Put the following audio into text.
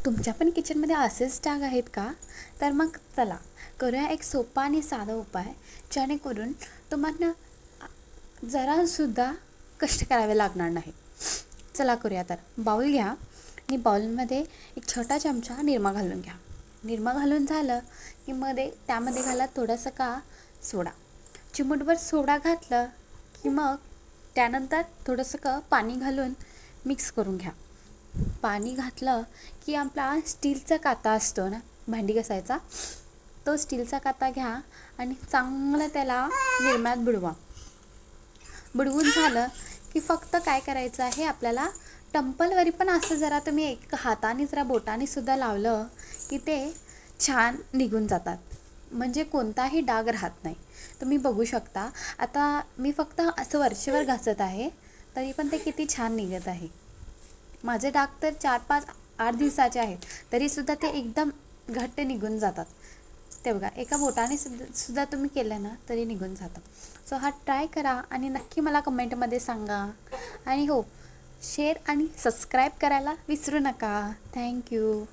तुमच्या पण किचनमध्ये असेच डाग आहेत का? तर मग चला करूया एक सोपा आणि साधा उपाय, जेणेकरून तुम्हाला जरासुद्धा कष्ट करावे लागणार नाही. चला करूया. तर बाऊल घ्या आणि बाऊलमध्ये एक छोटा चमचा निरमा घालून घ्या. निरमा घालून झालं की त्यामध्ये घाला थोडंसं सोडा. चिमूटभर सोडा घातलं की मग त्यानंतर थोडंसं पाणी घालून मिक्स करून घ्या. पाणी घातलं की आपला स्टीलचा काता असतो ना भांडी घासायचा, तो स्टीलचा काता घ्या आणि चांगलं त्याला निरम्यात बुडवा. बुडवून झालं की फक्त काय करायचं आहे आपल्याला, टंपलवरी पण असं जरा तुम्ही एक हाताने जरा बोटाने सुद्धा लावलं की ते छान निघून जातात, म्हणजे कोणताही डाग राहत नाही. तुम्ही बघू शकता. आता मी फक्त असं वरचेवर घासत आहे तरी पण ते किती छान निघत आहे. माझे डाग तर 4-5-8 दिवसाचे आहेत तरीसुद्धा ते एकदम घट्ट निघून जातात. ते बघा, एका बोटाने सुद्धा तुम्ही केलं ना तरी निघून जातं. सो हा ट्राय करा आणि नक्की मला कमेंटमध्ये सांगा. आणि हो, शेअर आणि सबस्क्राईब करायला विसरू नका. थँक्यू.